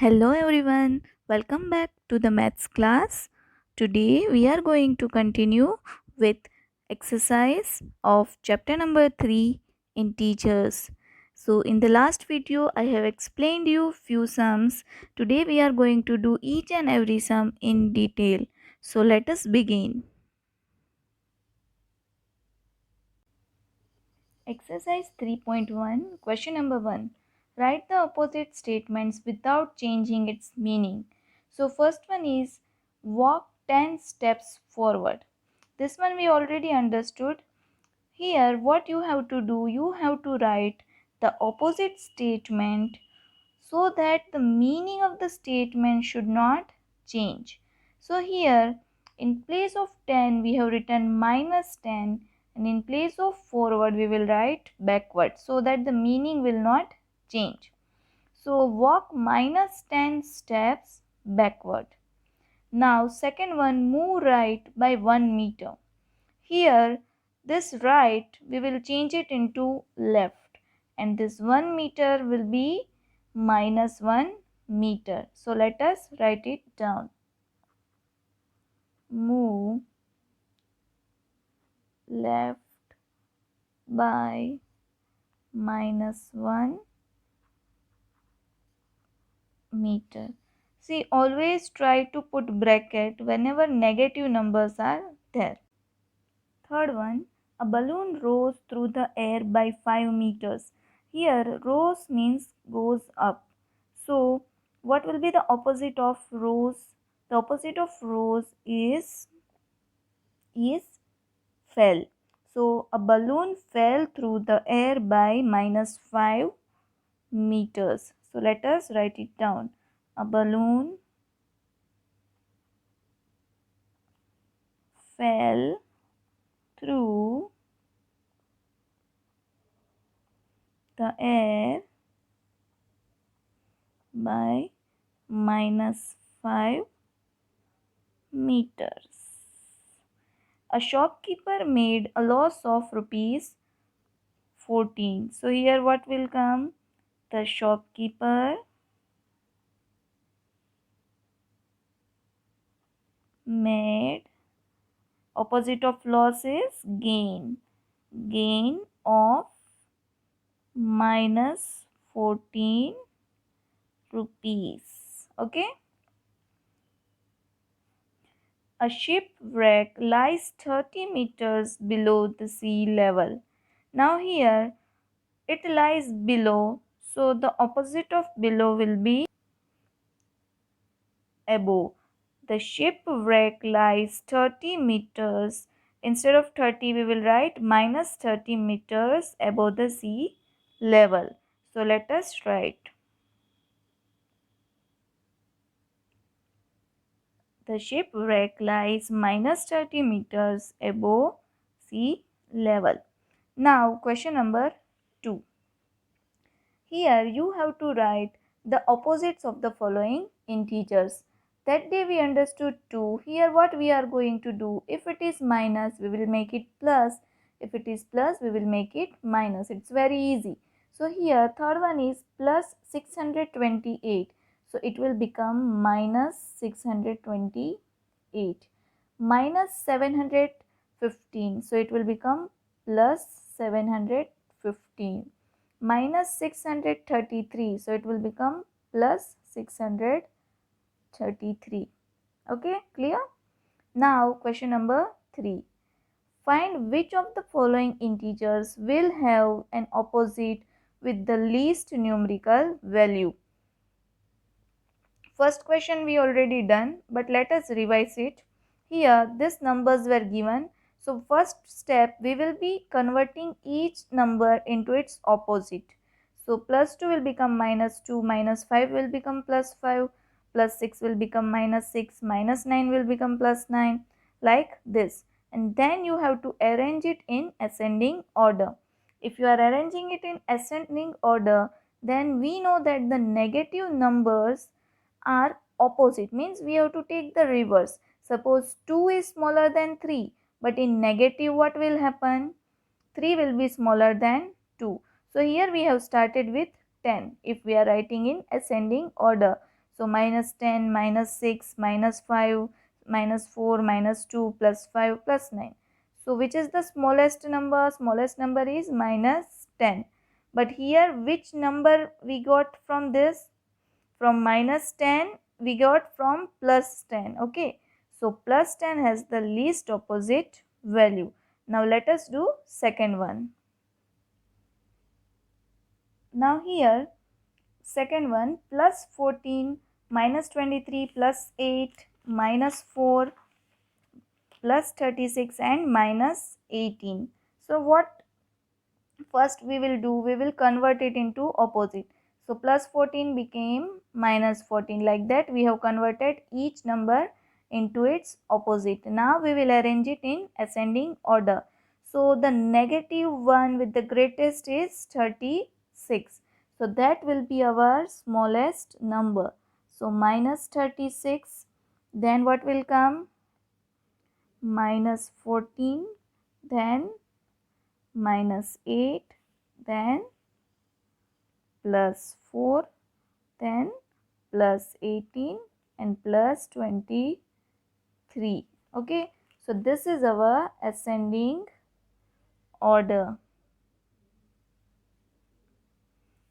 Hello everyone, welcome back to the maths class. Today we are going to continue with exercise of chapter number 3 integers. So in the last video I have explained you few sums. Today we are going to do each and every sum in detail. So let us begin. Exercise 3.1, question number 1. Write the opposite statements without changing its meaning. So, first one is walk 10 steps forward. This one we already understood. Here, what you have to do, you have to write the opposite statement so that the meaning of the statement should not change. So here in place of 10 we have written minus 10, and in place of forward we will write backward so that the meaning will not change. So walk minus 10 steps backward. Now second one, move right by 1 meter. Here this right we will change it into left, and this 1 meter will be minus 1 meter. So let us write it down. Move left by minus 1 meter. See, always try to put bracket whenever negative numbers are there. Third one, a balloon rose through the air by 5 meters. Here, rose means goes up. So, what will be the opposite of rose? The opposite of rose is fell. So, a balloon fell through the air by minus 5 meters. So, let us write it down. A balloon fell through the air by minus 5 meters. A shopkeeper made a loss of rupees 14. So here what will come? The shopkeeper made, opposite of loss is gain. Gain of minus 14 rupees. Okay. A shipwreck lies 30 meters below the sea level. Now here it lies below, so the opposite of below will be above. The shipwreck lies 30 meters. Instead of 30 we will write minus 30 meters above the sea level. So let us write. The shipwreck lies minus 30 meters above sea level. Now question number 2. Here you have to write the opposites of the following integers. That day we understood 2. Here what we are going to do, if it is minus we will make it plus, if it is plus we will make it minus. It's very easy. So here third one is plus 628. So it will become minus 628. Minus 715. So it will become plus 715. Minus 633, so it will become plus 633. Okay, clear? Now question number 3. Find which of the following integers will have an opposite with the least numerical value. First question we already done, but let us revise it. Here these numbers were given. So first step we will be converting each number into its opposite. So plus 2 will become minus 2, minus 5 will become plus 5, plus 6 will become minus 6, minus 9 will become plus 9, like this. And then you have to arrange it in ascending order. If you are arranging it in ascending order, then we know that the negative numbers are opposite, means we have to take the reverse. Suppose 2 is smaller than 3, but in negative what will happen? 3 will be smaller than 2. So here we have started with 10 if we are writing in ascending order. So minus 10, minus 6, minus 5, minus 4, minus 2, plus 5, plus 9. So which is the smallest number? Smallest number is minus 10. But here which number we got from this? From minus 10 we got from plus 10. Okay. So plus 10 has the least opposite value. Now let us do second one. Now here second one, plus 14 minus 23 plus 8 minus 4 plus 36 and minus 18. So what first we will do, we will convert it into opposite. So plus 14 became minus 14. Like that we have converted each number into its opposite. Now we will arrange it in ascending order. So the negative one with the greatest is 36. So that will be our smallest number. So minus 36. Then what will come? Minus 14. Then minus 8. Then plus 4. Then plus 18 and plus 23. Okay. So this is our ascending order.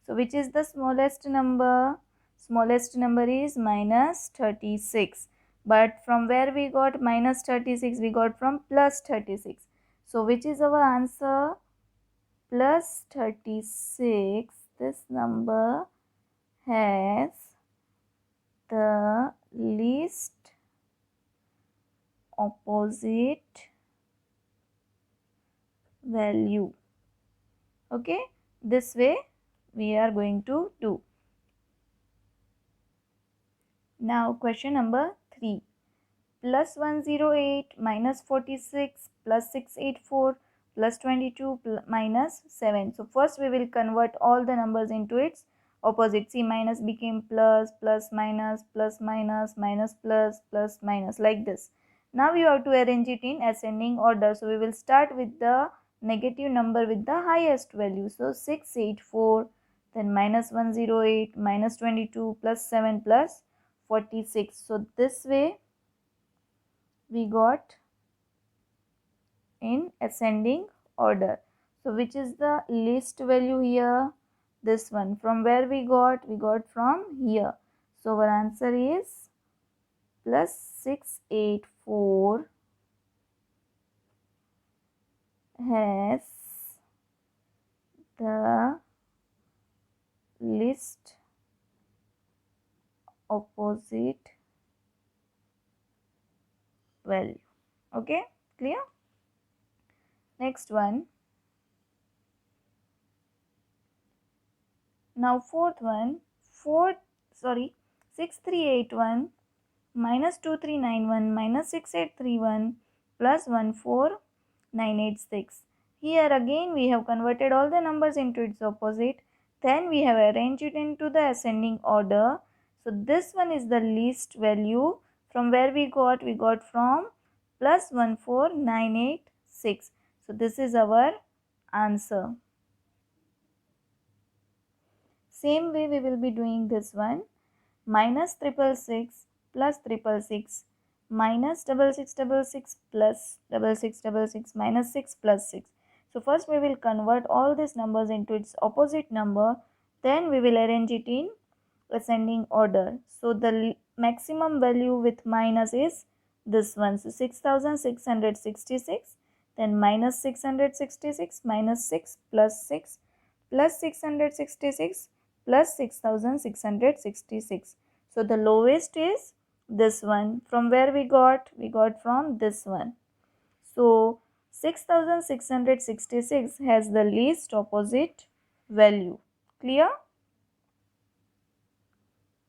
So which is the smallest number? Smallest number is minus 36. But from where we got minus 36? We got from plus 36. So which is our answer? Plus 36. This number has the least opposite value. Okay. This way we are going to do. Now question number 3. Plus 108 minus 46 plus 684 plus 22 minus 7. So first we will convert all the numbers into its opposite. See, minus became plus, plus minus, plus minus, minus plus, plus minus, like this. Now you have to arrange it in ascending order. So we will start with the negative number with the highest value. So 684, then minus 108, minus 22, plus 7, plus 46. So this way we got in ascending order. So which is the least value here? This one. From where we got? We got from here. So our answer is plus 684 has the least opposite value. Okay, clear? Next one. Now fourth one, 6381 minus 2391 minus 6831 plus 14986. Here again we have converted all the numbers into its opposite. Then we have arranged it into the ascending order. So this one is the least value. From where we got? We got from plus 14986. So this is our answer. Same way we will be doing this one. Minus 666 plus 666 minus 6666 plus 6666 minus 6 plus 6. So first we will convert all these numbers into its opposite number. Then we will arrange it in ascending order. So the maximum value with minus is this one. So 6666. Then minus 666 minus 6 plus 6 plus 666 plus 6666. So the lowest is this one. From where we got? We got from this one. So 6666 has the least opposite value. Clear?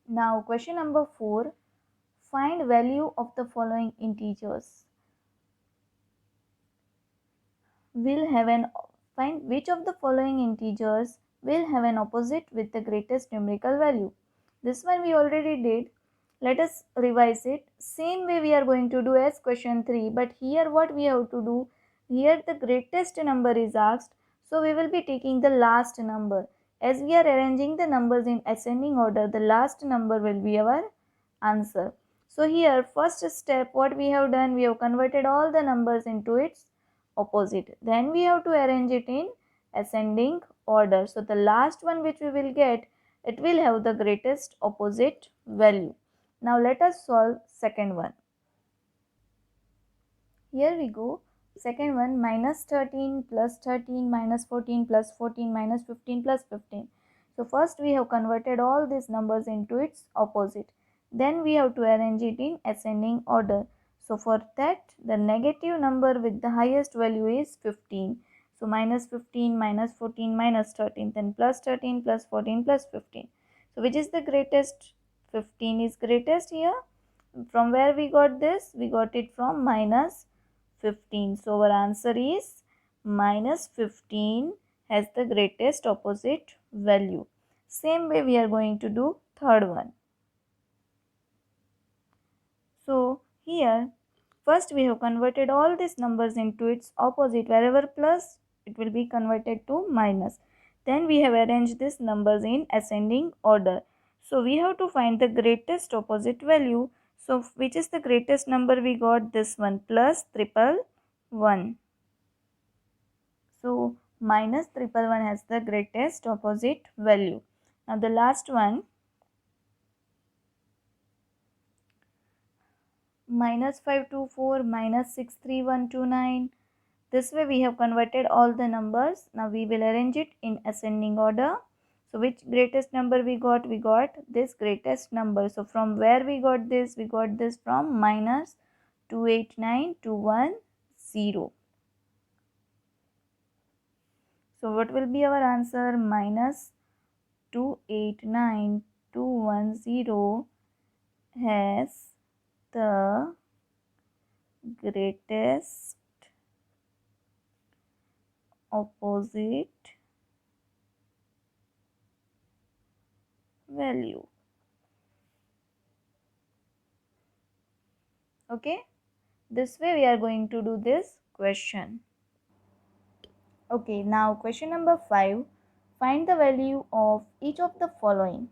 Now question number 4. Find value of the following integers. Find which of the following integers will have an opposite with the greatest numerical value. This one we already did. Let us revise it. Same way we are going to do as question 3. But here what we have to do? Here the greatest number is asked. So we will be taking the last number. As we are arranging the numbers in ascending order, the last number will be our answer. So here, first step, what we have done, we have converted all the numbers into its opposite. Then we have to arrange it in ascending order. So the last one which we will get, it will have the greatest opposite value. Now let us solve second one. Here we go. Second one, minus 13 plus 13 minus 14 plus 14 minus 15 plus 15. So first we have converted all these numbers into its opposite. Then we have to arrange it in ascending order. So for that, the negative number with the highest value is 15. So minus 15 minus 14 minus 13, then plus 13 plus 14 plus 15. So which is the greatest? 15 is greatest here. From where we got this? We got it from minus 15. So our answer is minus 15 has the greatest opposite value. Same way we are going to do third one. So here first we have converted all these numbers into its opposite. Wherever plus, it will be converted to minus. Then we have arranged these numbers in ascending order. So we have to find the greatest opposite value. So which is the greatest number we got? This one, plus triple 1. So minus triple 1 has the greatest opposite value. Now the last one, minus 524 minus 63129. This way we have converted all the numbers. Now we will arrange it in ascending order. So which greatest number we got? We got this greatest number. So from where we got this? We got this from minus 289210. So what will be our answer? Minus 289210 has the greatest opposite value. Okay, this way we are going to do this question. Okay, now question number 5. Find the value of each of the following.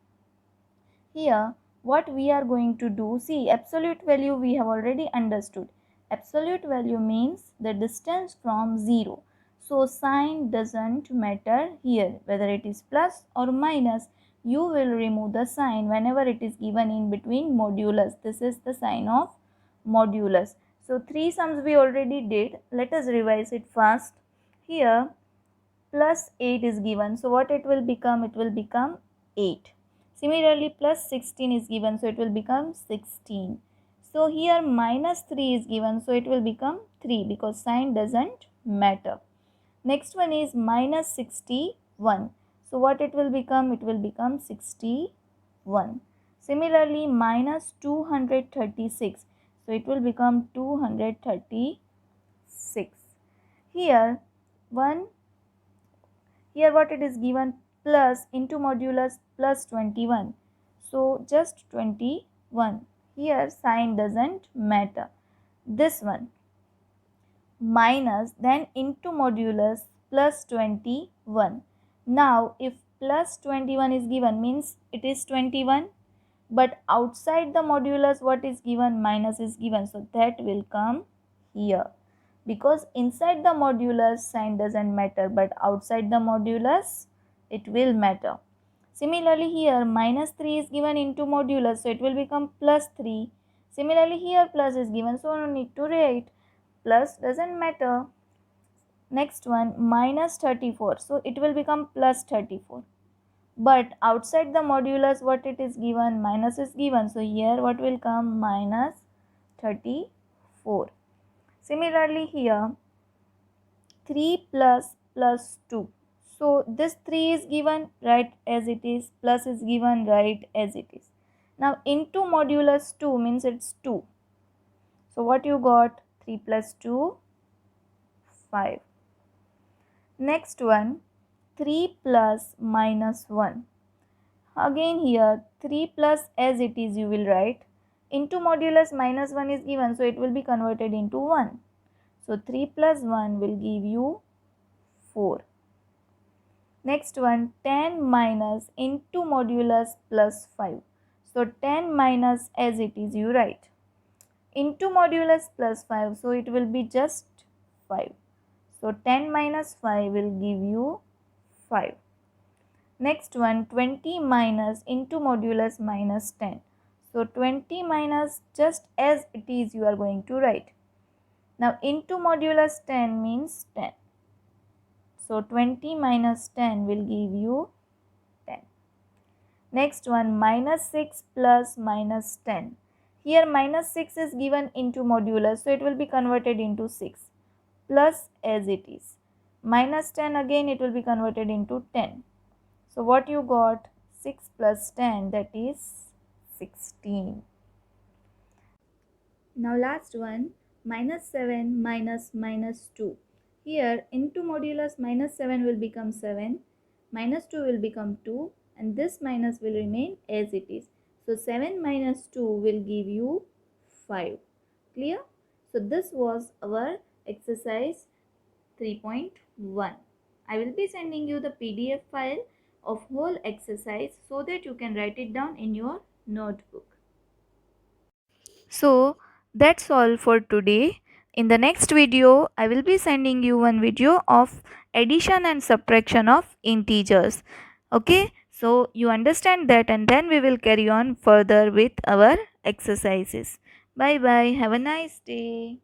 Here, what we are going to do, see, absolute value we have already understood. Absolute value means the distance from 0. So, sign doesn't matter here. Whether it is plus or minus, you will remove the sign whenever it is given in between modulus. This is the sign of modulus. So, 3 sums we already did. Let us revise it fast. Here, plus 8 is given. So, what it will become? It will become 8. Similarly, plus 16 is given, so it will become 16. So here minus 3 is given, so it will become 3 because sign doesn't matter. Next one is minus 61. So what it will become? It will become 61. Similarly, minus 236. So it will become 236. Here what it is given? Plus into modulus plus 21. So just 21. Here sign doesn't matter. This one minus then into modulus plus 21. Now if plus 21 is given means it is 21, but outside the modulus what is given? Minus is given. So that will come here. Because inside the modulus sign doesn't matter, but outside the modulus it will matter. Similarly here minus 3 is given into modulus, so it will become plus 3. Similarly here plus is given, so no need to write. Plus doesn't matter. Next one minus 34, so it will become plus 34. But outside the modulus what it is given? Minus is given, so here what will come? Minus 34. Similarly here 3 plus 2. So this 3 is given, right as it is, plus is given, right as it is. Now into modulus 2 means it's 2. So what you got? 3 plus 2, 5. Next one 3 plus minus 1. Again here 3 plus as it is you will write. Into modulus minus 1 is given, so it will be converted into 1. So 3 plus 1 will give you 4. Next one, 10 minus into modulus plus 5. So 10 minus as it is you write. Into modulus plus 5, so it will be just 5. So 10 minus 5 will give you 5. Next one, 20 minus into modulus minus 10. So 20 minus just as it is you are going to write. Now into modulus 10 means 10. So 20 minus 10 will give you 10. Next one, minus 6 plus minus 10. Here minus 6 is given into modulus, so it will be converted into 6 plus as it is. Minus 10 again it will be converted into 10. So what you got? 6 plus 10, that is 16. Now last one, minus 7 minus minus 2. Here into modulus minus 7 will become 7, minus 2 will become 2, and this minus will remain as it is. So 7 minus 2 will give you 5. Clear? So this was our exercise 3.1. I will be sending you the PDF file of whole exercise so that you can write it down in your notebook. So that's all for today. In the next video, I will be sending you one video of addition and subtraction of integers. Okay, so you understand that, and then we will carry on further with our exercises. Bye bye. Have a nice day.